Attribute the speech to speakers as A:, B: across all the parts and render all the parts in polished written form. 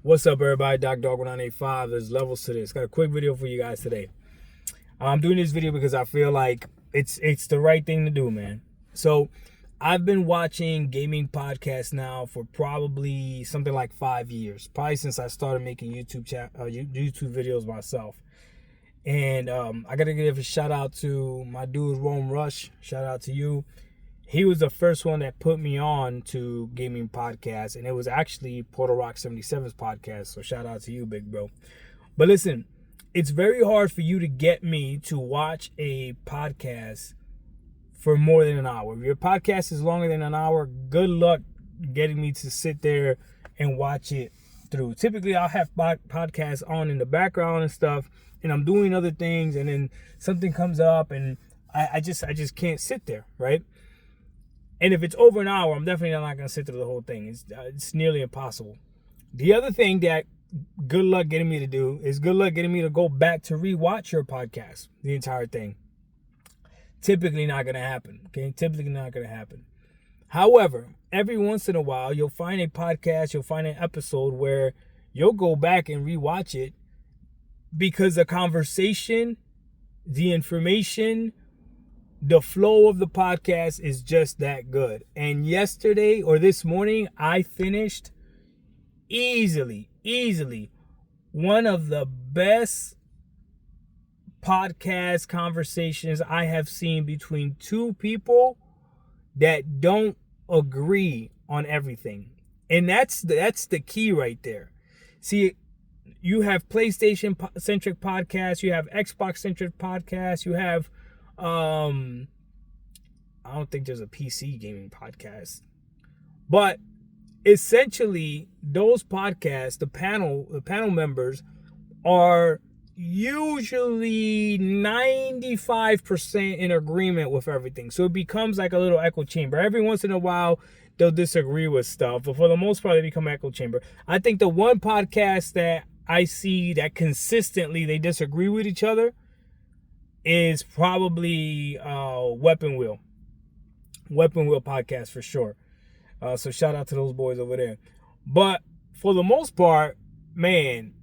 A: What's up, everybody? Dog 1985. There's levels to this. Got a quick video for you guys today. I'm doing this video because I feel like it's the right thing to do, man. So I've been watching gaming podcasts now for probably something like 5 years, probably since I started making YouTube videos myself. And I gotta give a shout out to my dude Rome Rush. Shout out to you. He was the first one that put me on to gaming podcasts, and it was actually Portal Rock 77's podcast. So shout out to you, big bro. But listen, it's very hard for you to get me to watch a podcast for more than an hour. If your podcast is longer than an hour, good luck getting me to sit there and watch it through. Typically, I'll have podcasts on in the background and stuff, and I'm doing other things, and then something comes up, and I just can't sit there, right? And if it's over an hour, I'm definitely not going to sit through the whole thing. It's nearly impossible. The other thing that good luck getting me to do is good luck getting me to go back to rewatch your podcast, the entire thing. Typically not going to happen, okay? Typically not going to happen. However, every once in a while, you'll find a podcast, you'll find an episode where you'll go back and rewatch it because the conversation, the information, the flow of the podcast is just that good. And yesterday or this morning, I finished easily one of the best podcast conversations I have seen between two people that don't agree on everything. And that's the key right there. See, you have PlayStation centric podcasts, you have Xbox centric podcasts, you have I don't think there's a PC gaming podcast, but essentially those podcasts, the panel members are usually 95% in agreement with everything. So it becomes like a little echo chamber. Every once in a while they'll disagree with stuff, but for the most part they become echo chamber. I think the one podcast that I see that consistently they disagree with each other is probably Weapon Wheel podcast for sure. So shout out to those boys over there. But for the most part, man,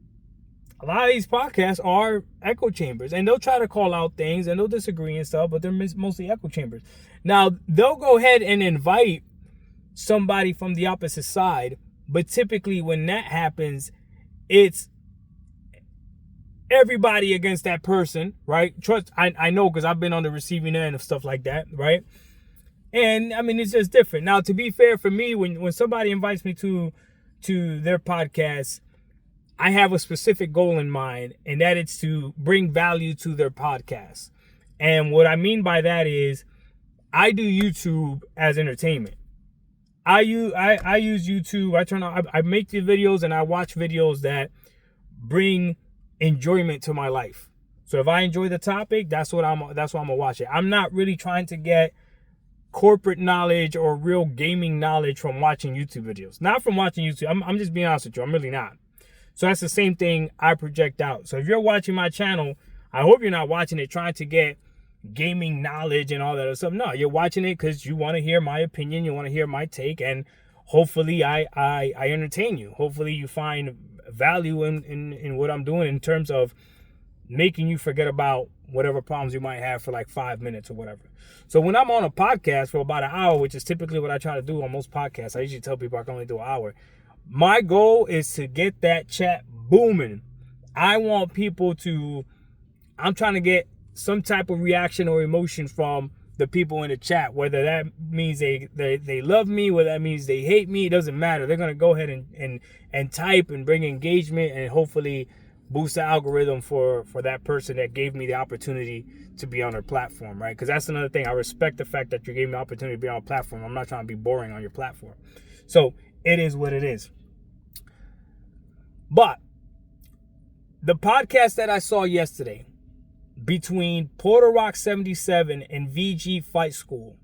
A: a lot of these podcasts are echo chambers, and they'll try to call out things and they'll disagree and stuff, but they're mostly echo chambers. Now, they'll go ahead and invite somebody from the opposite side, but typically when that happens, it's everybody against that person, right? Trust, I know, because I've been on the receiving end of stuff like that, right? And I mean, it's just different. Now, to be fair, for me, when somebody invites me to their podcast, I have a specific goal in mind, and that is to bring value to their podcast. And what I mean by that is I do YouTube as entertainment. I use YouTube. I make the videos and I watch videos that bring enjoyment to my life. So if I enjoy the topic, that's what I'm gonna watch it. I'm not really trying to get corporate knowledge or real gaming knowledge from watching YouTube videos. Not from watching YouTube. I'm just being honest with you. I'm really not. So that's the same thing I project out. So if you're watching my channel, I hope you're not watching it trying to get gaming knowledge and all that other stuff. No, you're watching it because you want to hear my opinion, you want to hear my take, and hopefully I entertain you. Hopefully you find value in what I'm doing in terms of making you forget about whatever problems you might have for like 5 minutes or whatever. So when I'm on a podcast for about an hour, which is typically what I try to do on most podcasts, I usually tell people I can only do an hour. My goal is to get that chat booming. I'm trying to get some type of reaction or emotion from the people in the chat, whether that means they love me, whether that means they hate me, it doesn't matter. They're gonna go ahead and type and bring engagement and hopefully boost the algorithm for that person that gave me the opportunity to be on their platform, right? Because that's another thing. I respect the fact that you gave me the opportunity to be on a platform. I'm not trying to be boring on your platform. So it is what it is. But the podcast that I saw yesterday between Portal Rock 77 and VG Fight School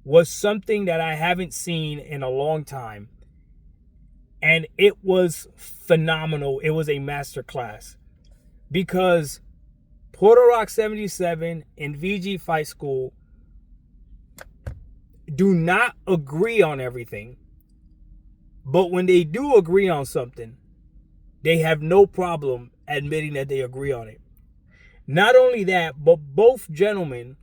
A: was something that I haven't seen in a long time. And it was phenomenal. It was a masterclass. Because Portal Rock 77 and VG Fight School do not agree on everything. But when they do agree on something, they have no problem admitting that they agree on it. Not only that, but both gentlemen,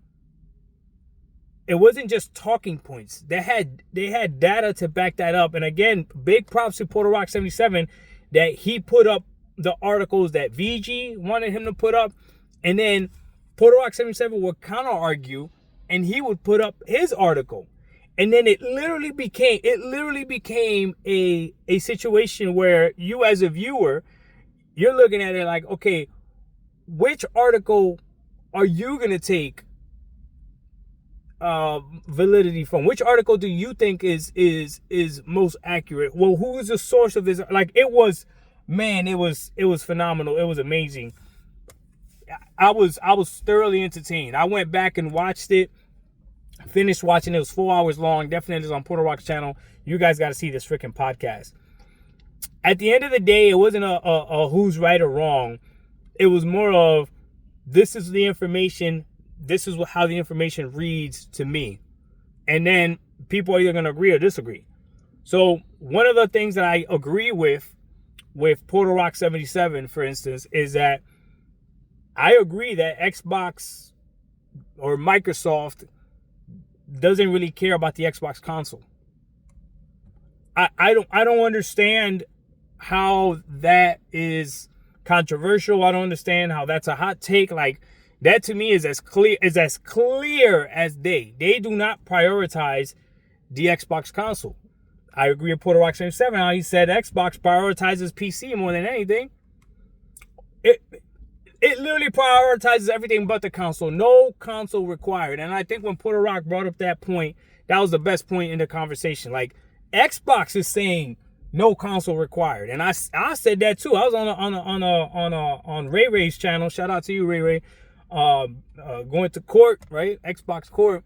A: it wasn't just talking points. They had data to back that up. And again, big props to Porter Rock 77 that he put up the articles that VG wanted him to put up. And then Porter Rock 77 would counter argue and he would put up his article. And then it literally became a situation where you as a viewer, you're looking at it like, okay, which article are you going to take validity from? Which article do you think is most accurate? Well, who is the source of this? Like, it was phenomenal. It was amazing. I was thoroughly entertained. I went back and watched it. Finished watching it. It was 4 hours long. Definitely is on Porter Rock's channel. You guys got to see this freaking podcast. At the end of the day, it wasn't a who's right or wrong. It was more of, this is the information. This is how the information reads to me. And then people are either going to agree or disagree. So one of the things that I agree with Porter Rock 77, for instance, is that I agree that Xbox or Microsoft doesn't really care about the Xbox console. I don't understand how that is controversial. I don't understand how that's a hot take. Like, that to me is as clear as day. They do not prioritize the Xbox console. I agree with Porter Rock 77 how he said Xbox prioritizes PC more than anything. It literally prioritizes everything but the console. No console required. And I think when Porter Rock brought up that point, that was the best point in the conversation. Like, Xbox is saying no console required, and I said that too. I was on Ray Ray's channel. Shout out to you, Ray Ray. Going to court, right? Xbox court.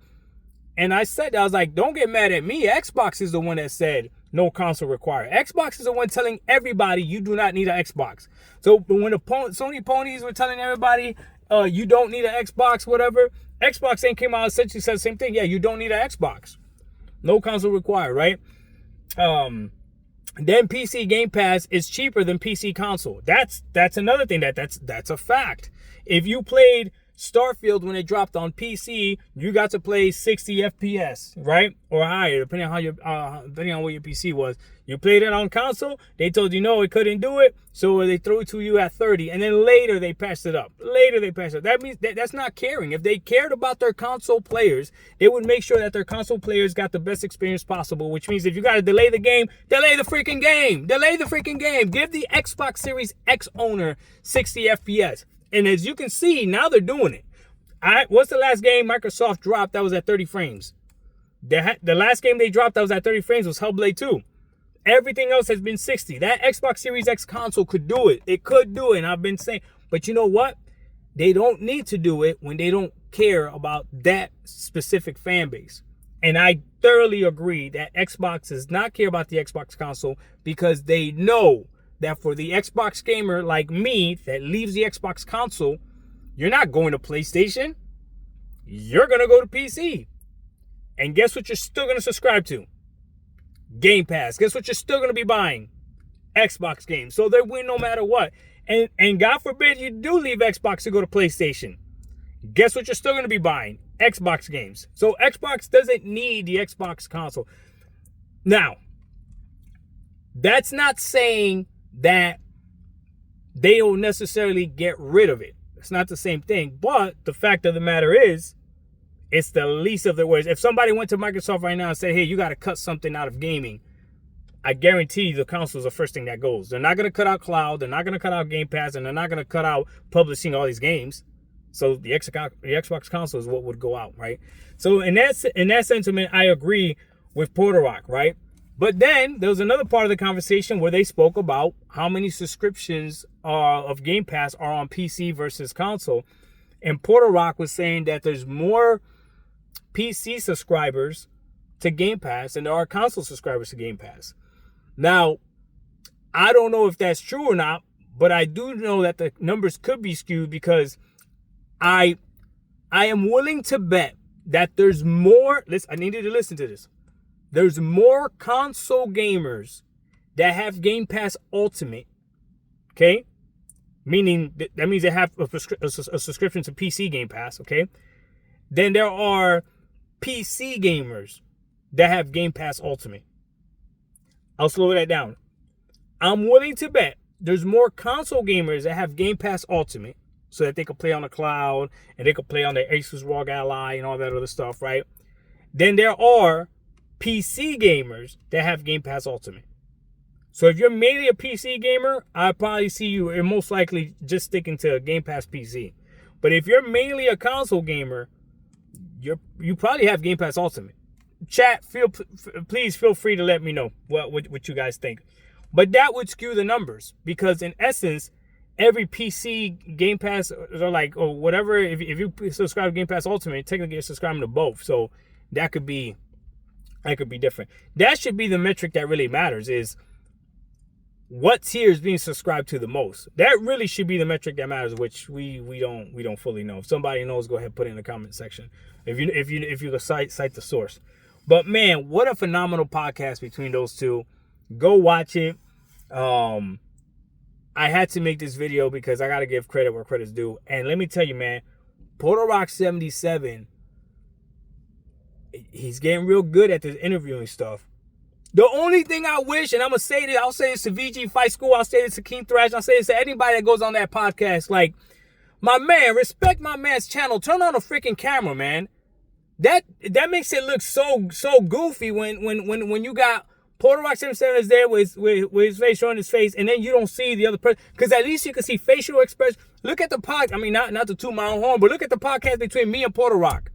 A: And I said, I was like, don't get mad at me. Xbox is the one that said no console required. Xbox is the one telling everybody you do not need an Xbox. So when the Sony ponies were telling everybody you don't need an Xbox, whatever, Xbox then came out and essentially said the same thing. Yeah, you don't need an Xbox. No console required, right? Then PC Game Pass is cheaper than PC console. That's another thing that's a fact. If you played Starfield when it dropped on PC, you got to play 60 FPS, right? Or higher, depending on what your PC was. You played it on console, they told you no, it couldn't do it, so they threw it to you at 30, and then later they patched it up. That means that's not caring. If they cared about their console players, they would make sure that their console players got the best experience possible, which means if you got to delay the game, delay the freaking game. Give the Xbox Series X owner 60 FPS. And as you can see, now they're doing it. What's the last game Microsoft dropped that was at 30 frames? The last game they dropped that was at 30 frames was Hellblade 2. Everything else has been 60. That Xbox Series X console could do it. It could do it, and I've been saying. But you know what? They don't need to do it when they don't care about that specific fan base. And I thoroughly agree that Xbox does not care about the Xbox console because they know that for the Xbox gamer like me that leaves the Xbox console, you're not going to PlayStation. You're going to go to PC. And guess what you're still going to subscribe to? Game Pass. Guess what you're still going to be buying? Xbox games. So they win no matter what. And God forbid you do leave Xbox to go to PlayStation. Guess what you're still going to be buying? Xbox games. So Xbox doesn't need the Xbox console. Now, that's not saying that they don't necessarily get rid of it. It's not the same thing. But the fact of the matter is, it's the least of their worries. If somebody went to Microsoft right now and said, hey, you got to cut something out of gaming, I guarantee you the console is the first thing that goes. They're not going to cut out cloud. They're not going to cut out Game Pass. And they're not going to cut out publishing all these games. So the Xbox console is what would go out, right? So in that sentiment, I agree with Porter Rock, right? But then there was another part of the conversation where they spoke about how many subscriptions of Game Pass are on PC versus console. And Porter Rock was saying that there's more PC subscribers to Game Pass than there are console subscribers to Game Pass. Now, I don't know if that's true or not, but I do know that the numbers could be skewed because I am willing to bet that there's more. I need you to listen to this. There's more console gamers that have Game Pass Ultimate Okay? Meaning that means they have a subscription to PC Game Pass. Okay? Then there are PC gamers that have Game Pass Ultimate. I'll slow that down. I'm willing to bet there's more console gamers that have Game Pass Ultimate so that they can play on the cloud and they can play on their Asus ROG Ally and all that other stuff, right? Then there are PC gamers that have Game Pass Ultimate. So if you're mainly a PC gamer, I probably see you're most likely just sticking to Game Pass PC. But if you're mainly a console gamer, you probably have Game Pass Ultimate. Chat, please feel free to let me know what you guys think. But that would skew the numbers because in essence, every PC Game Pass or whatever, if you subscribe to Game Pass Ultimate, technically you're subscribing to both. So that could be different. That should be the metric that really matters, is what tier is being subscribed to the most. That really should be the metric that matters, which we don't fully know. If somebody knows, go ahead and put it in the comment section. If you cite the source. But man, what a phenomenal podcast between those two. Go watch it. I had to make this video because I got to give credit where credit's due. And let me tell you, man, Porter Rock 77, he's getting real good at this interviewing stuff. The only thing I wish, and I'm going to say this, I'll say this to VG Fight School, I'll say this to King Thrash, I'll say this to anybody that goes on that podcast, like, my man, respect my man's channel. Turn on the freaking camera, man. That makes it look so goofy when you got Porter Rock 77 is there with his face showing his face, and then you don't see the other person, because at least you can see facial expression. Look at the podcast. I mean, not to toot my own horn, but look at the podcast between me and Porter Rock.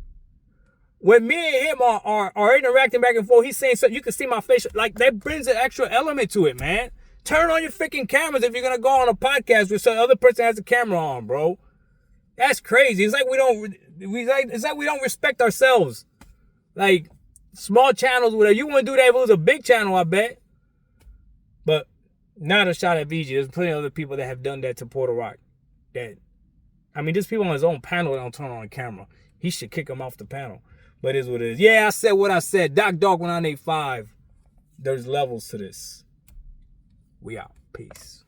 A: When me and him are interacting back and forth, he's saying something, you can see my face. Like, that brings an extra element to it, man. Turn on your freaking cameras if you're gonna go on a podcast where some other person has a camera on, bro. That's crazy. It's like we don't respect ourselves. Like, small channels, whatever. You wouldn't do that if it was a big channel, I bet. But not a shot at VG. There's plenty of other people that have done that to Porter Rock. There's people on his own panel that don't turn on the camera. He should kick him off the panel. But it is what it is. Yeah, I said what I said. Doc Dog 1985. There's levels to this. We out. Peace.